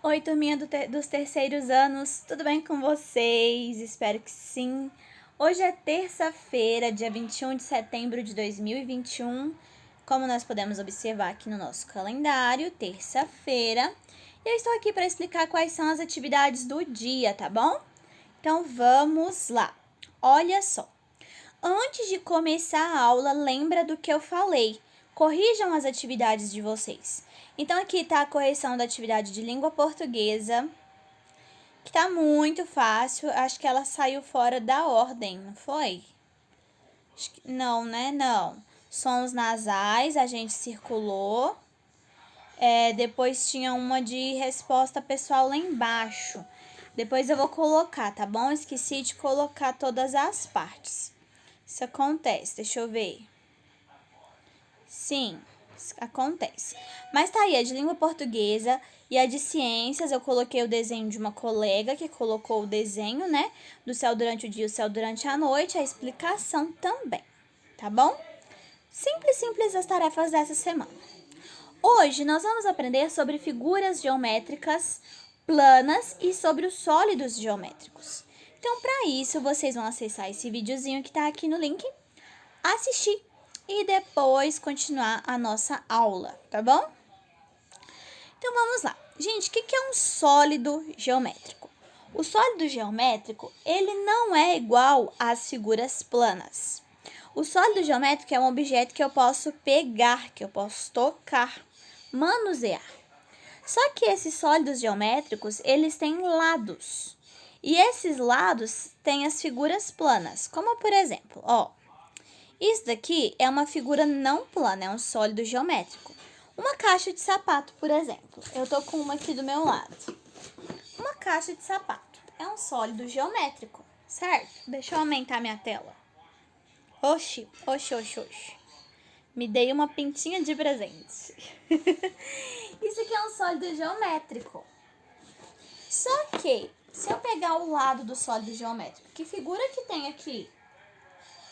Oi, turminha dos terceiros anos, tudo bem com vocês? Espero que sim. Hoje é terça-feira, dia 21 de setembro de 2021. Como nós podemos observar aqui no nosso calendário, terça-feira. Eu estou aqui para explicar quais são as atividades do dia, tá bom? Então vamos lá. Olha só. Antes de começar a aula, lembra do que eu falei. Corrijam as atividades de vocês. Então, aqui está a correção da atividade de língua portuguesa, que está muito fácil. Acho que ela saiu fora da ordem, não foi? Não, né? Não. Sons nasais, a gente circulou. Depois tinha uma de resposta pessoal lá embaixo. Depois eu vou colocar, tá bom? Esqueci de colocar todas as partes. Isso acontece, deixa eu ver. Sim, acontece. Mas tá aí, a de língua portuguesa e a de ciências, eu coloquei o desenho de uma colega que colocou o desenho, né? Do céu durante o dia e o céu durante a noite, a explicação também, tá bom? Simples as tarefas dessa semana. Hoje nós vamos aprender sobre figuras geométricas planas e sobre os sólidos geométricos. Então, para isso, vocês vão acessar esse videozinho que tá aqui no link, assistir e depois continuar a nossa aula, tá bom? Então vamos lá. Gente, o que é um sólido geométrico? O sólido geométrico, ele não é igual às figuras planas. O sólido geométrico é um objeto que eu posso pegar, que eu posso tocar, manusear. Só que esses sólidos geométricos, eles têm lados. E esses lados têm as figuras planas, como por exemplo, isso daqui é uma figura não plana, é um sólido geométrico. Uma caixa de sapato, por exemplo. Eu tô com uma aqui do meu lado. Uma caixa de sapato é um sólido geométrico, certo? Deixa eu aumentar minha tela. Oxi. Me dei uma pintinha de presente. Isso aqui é um sólido geométrico. Só que, se eu pegar o lado do sólido geométrico, que figura que tem aqui?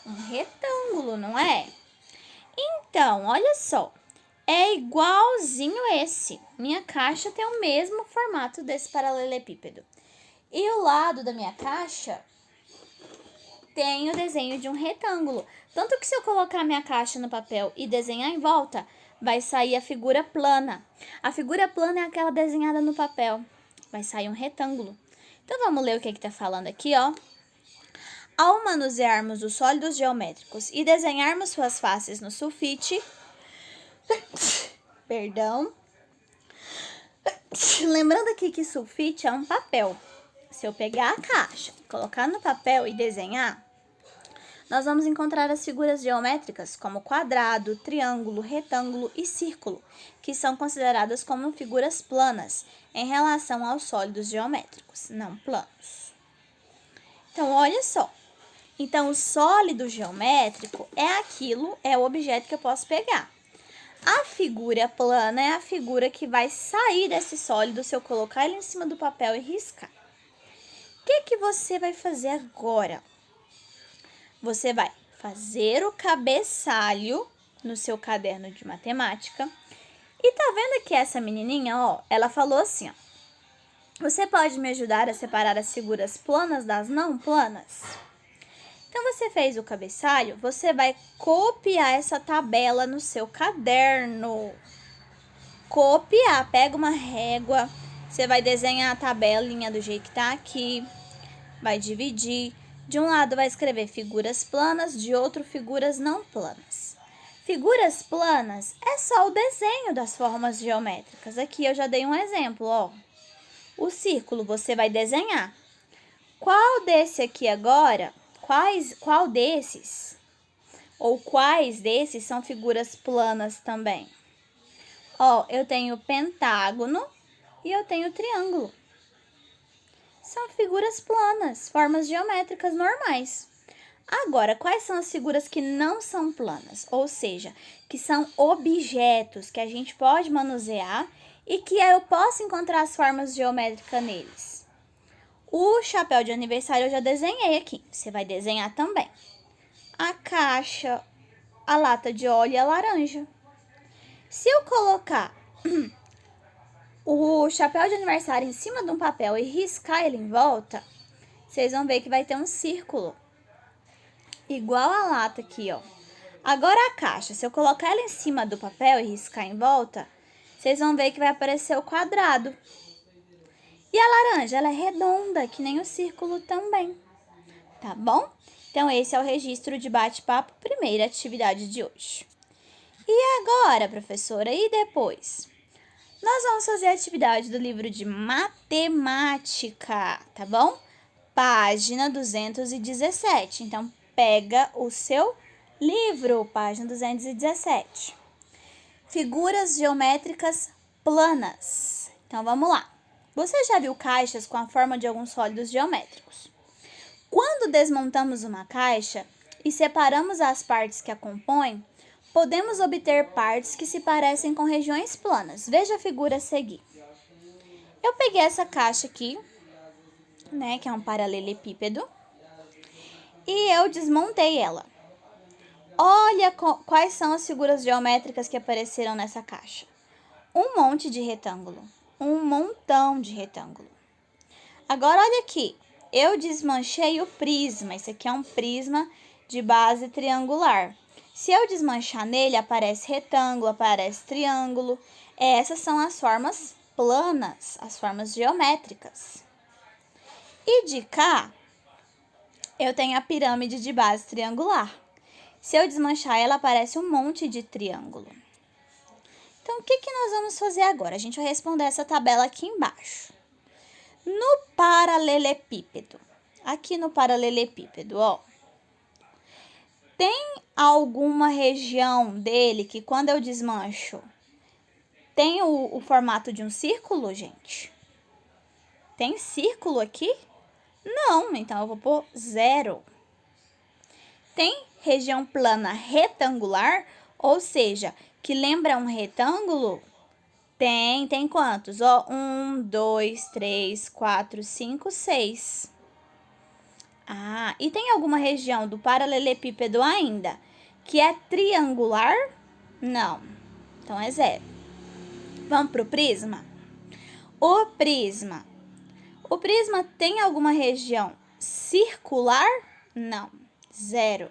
Um retângulo, não é? Então, olha só. É igualzinho esse. Minha caixa tem o mesmo formato desse paralelepípedo. E o lado da minha caixa tem o desenho de um retângulo. Tanto que se eu colocar minha caixa no papel e desenhar em volta, vai sair a figura plana. A figura plana é aquela desenhada no papel. Vai sair um retângulo. Então, vamos ler o que está falando aqui, ó. Ao manusearmos os sólidos geométricos e desenharmos suas faces no sulfite, perdão. Lembrando aqui que sulfite é um papel. Se eu pegar a caixa, colocar no papel e desenhar, nós vamos encontrar as figuras geométricas como quadrado, triângulo, retângulo e círculo, que são consideradas como figuras planas em relação aos sólidos geométricos, não planos. Então, olha só. Então, o sólido geométrico é o objeto que eu posso pegar. A figura plana é a figura que vai sair desse sólido se eu colocar ele em cima do papel e riscar. O que você vai fazer agora? Você vai fazer o cabeçalho no seu caderno de matemática. E tá vendo aqui essa menininha, ó? Ela falou assim, ó. Você pode me ajudar a separar as figuras planas das não planas? Então, você fez o cabeçalho, você vai copiar essa tabela no seu caderno. Copiar, pega uma régua, você vai desenhar a tabelinha do jeito que tá aqui, vai dividir. De um lado vai escrever figuras planas, de outro figuras não planas. Figuras planas é só o desenho das formas geométricas. Aqui eu já dei um exemplo, ó. O círculo você vai desenhar. Qual desse aqui agora? Qual desses? Ou quais desses são figuras planas também? Ó, eu tenho pentágono e eu tenho triângulo. São figuras planas, formas geométricas normais. Agora, quais são as figuras que não são planas? Ou seja, que são objetos que a gente pode manusear e que eu posso encontrar as formas geométricas neles. O chapéu de aniversário eu já desenhei aqui. Você vai desenhar também. A caixa, a lata de óleo e a laranja. Se eu colocar o chapéu de aniversário em cima de um papel e riscar ele em volta, vocês vão ver que vai ter um círculo. Igual a lata aqui, ó. Agora a caixa, se eu colocar ela em cima do papel e riscar em volta, vocês vão ver que vai aparecer o quadrado. E a laranja, ela é redonda, que nem o círculo também. Tá bom? Então, esse é o registro de bate-papo, primeira atividade de hoje. E agora, professora, e depois? Nós vamos fazer a atividade do livro de matemática, tá bom? Página 217. Então, pega o seu livro, página 217. Figuras geométricas planas. Então, vamos lá. Você já viu caixas com a forma de alguns sólidos geométricos? Quando desmontamos uma caixa e separamos as partes que a compõem, podemos obter partes que se parecem com regiões planas. Veja a figura a seguir. Eu peguei essa caixa aqui, né, que é um paralelepípedo, e eu desmontei ela. Olha quais são as figuras geométricas que apareceram nessa caixa. Um monte de retângulo, um montão de retângulo. Agora, olha aqui, eu desmanchei o prisma. Esse aqui é um prisma de base triangular. Se eu desmanchar nele, aparece retângulo, aparece triângulo. Essas são as formas planas, as formas geométricas. E de cá, eu tenho a pirâmide de base triangular. Se eu desmanchar ela, aparece um monte de triângulo. Então, o que nós vamos fazer agora? A gente vai responder essa tabela aqui embaixo. No paralelepípedo, aqui no paralelepípedo, ó, tem alguma região dele que quando eu desmancho, tem o formato de um círculo, gente? Tem círculo aqui? Não, então eu vou pôr 0. Tem região plana retangular, ou seja, que lembra um retângulo? Tem quantos? Ó, 1, 2, 3, 4, 5, 6. Ah, e tem alguma região do paralelepípedo ainda que é triangular? Não. Então, é 0. Vamos para o prisma? O prisma tem alguma região circular? Não. 0.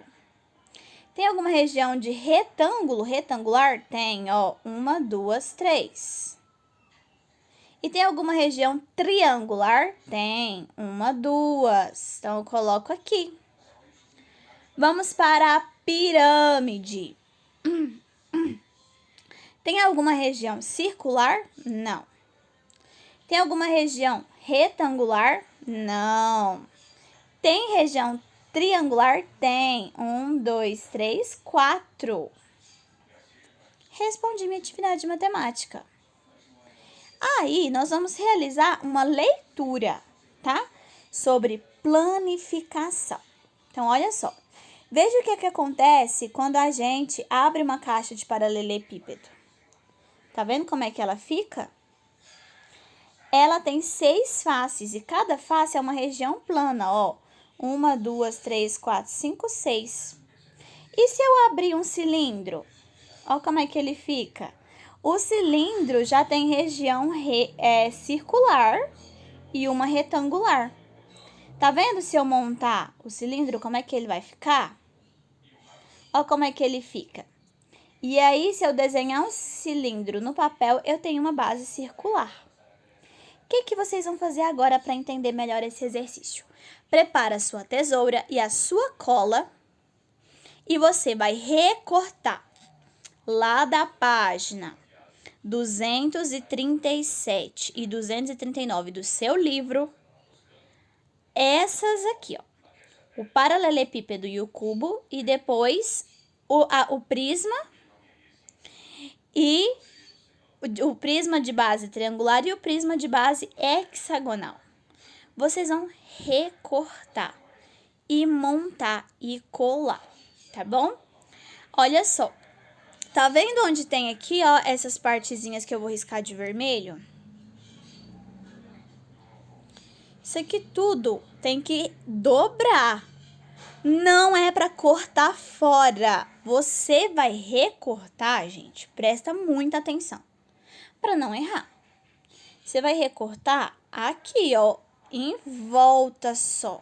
Tem alguma região de retângulo, retangular? Tem, ó, 1, 2, 3. E tem alguma região triangular? Tem, 1, 2. Então, eu coloco aqui. Vamos para a pirâmide. Tem alguma região circular? Não. Tem alguma região retangular? Não. Tem região triangular? Tem. 1, 2, 3, 4. Respondi minha atividade de matemática. Aí, nós vamos realizar uma leitura, tá? Sobre planificação. Então, olha só. Veja o que acontece quando a gente abre uma caixa de paralelepípedo. Tá vendo como é que ela fica? Ela tem 6 faces e cada face é uma região plana, ó. 1, 2, 3, 4, 5, 6. E se eu abrir um cilindro? Ó como é que ele fica. O cilindro já tem região circular e uma retangular. Tá vendo se eu montar o cilindro, como é que ele vai ficar? Ó como é que ele fica. E aí, se eu desenhar um cilindro no papel, eu tenho uma base circular. O que vocês vão fazer agora para entender melhor esse exercício? Prepara a sua tesoura e a sua cola e você vai recortar lá da página 237 e 239 do seu livro, essas aqui, ó. O paralelepípedo e o cubo, e depois o prisma e o prisma de base triangular e o prisma de base hexagonal. Vocês vão recortar e montar e colar, tá bom? Olha só. Tá vendo onde tem aqui, ó, essas partezinhas que eu vou riscar de vermelho? Isso aqui tudo tem que dobrar. Não é para cortar fora. Você vai recortar, gente, presta muita atenção, para não errar. Você vai recortar aqui, ó, em volta só.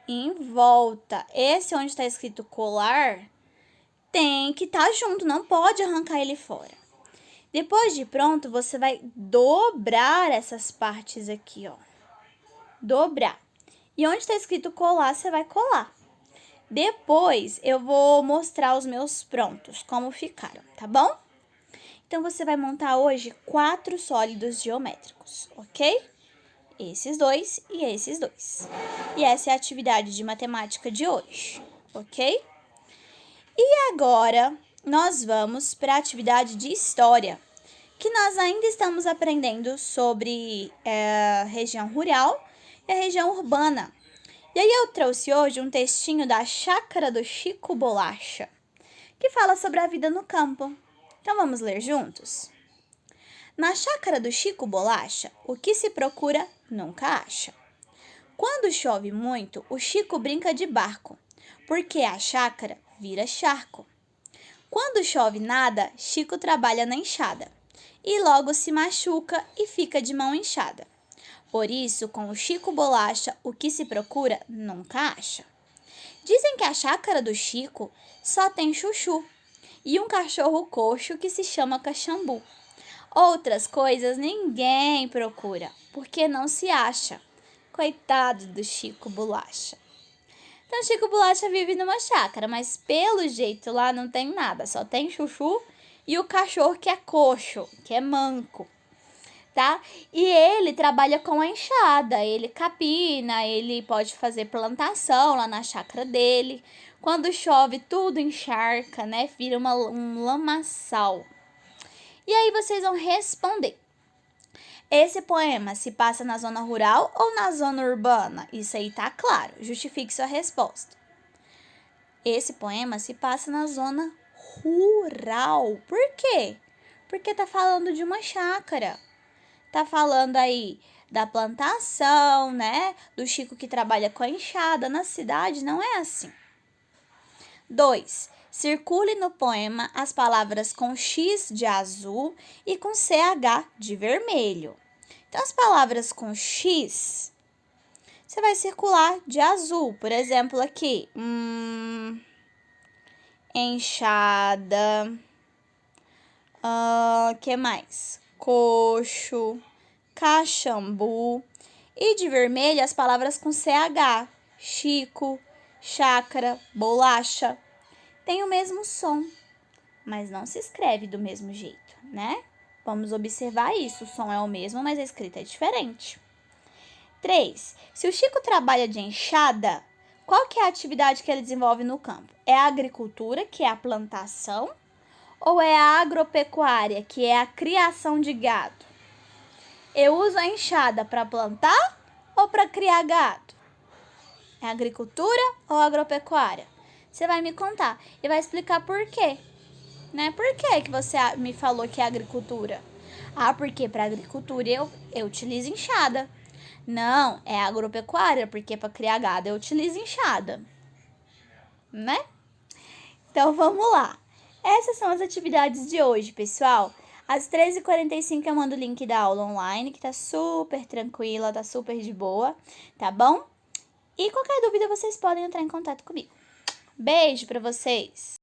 Em volta. Esse onde tá escrito colar tem que estar junto, não pode arrancar ele fora. Depois de pronto, você vai dobrar essas partes aqui, ó. Dobrar. E onde tá escrito colar, você vai colar. Depois, eu vou mostrar os meus prontos, como ficaram, tá bom? Então, você vai montar hoje 4 sólidos geométricos, ok? Esses dois e esses dois. E essa é a atividade de matemática de hoje, ok? E agora, nós vamos para a atividade de história, que nós ainda estamos aprendendo sobre a região rural e a região urbana. E aí eu trouxe hoje um textinho da Chácara do Chico Bolacha, que fala sobre a vida no campo. Então vamos ler juntos? Na chácara do Chico Bolacha, o que se procura nunca acha. Quando chove muito, o Chico brinca de barco, porque a chácara vira charco. Quando chove nada, Chico trabalha na enxada, e logo se machuca e fica de mão inchada. Por isso, com o Chico Bolacha, o que se procura nunca acha. Dizem que a chácara do Chico só tem chuchu e um cachorro coxo que se chama Caxambu. Outras coisas ninguém procura, porque não se acha. Coitado do Chico Bolacha. Então, Chico Bolacha vive numa chácara, mas pelo jeito lá não tem nada, só tem chuchu e o cachorro que é coxo, que é manco. Tá? E ele trabalha com a enxada, ele capina, ele pode fazer plantação lá na chácara dele. Quando chove, tudo encharca, né? Vira um lamaçal. E aí vocês vão responder. Esse poema se passa na zona rural ou na zona urbana? Isso aí tá claro. Justifique sua resposta. Esse poema se passa na zona rural. Por quê? Porque tá falando de uma chácara. Tá falando aí da plantação, né? Do Chico que trabalha com a enxada. Na cidade não é assim. 2. Circule no poema as palavras com X de azul e com CH de vermelho. Então, as palavras com X, você vai circular de azul. Por exemplo, aqui, enxada, que mais? Coxo, caxambu. E de vermelho, as palavras com CH, Chico, chácara, bolacha. Tem o mesmo som, mas não se escreve do mesmo jeito, né? Vamos observar isso. O som é o mesmo, mas a escrita é diferente. 3. Se o Chico trabalha de enxada, qual que é a atividade que ele desenvolve no campo? É a agricultura, que é a plantação, ou é a agropecuária, que é a criação de gado? Eu uso a enxada para plantar ou para criar gado? É agricultura ou agropecuária? Você vai me contar e vai explicar por quê. Né? Por que você me falou que é agricultura? Ah, porque para agricultura eu utilizo enxada. Não, é agropecuária, porque para criar gado eu utilizo enxada. Né? Então, vamos lá. Essas são as atividades de hoje, pessoal. Às 13h45 eu mando o link da aula online, que tá super tranquila, tá super de boa, tá bom? E qualquer dúvida vocês podem entrar em contato comigo. Beijo para vocês!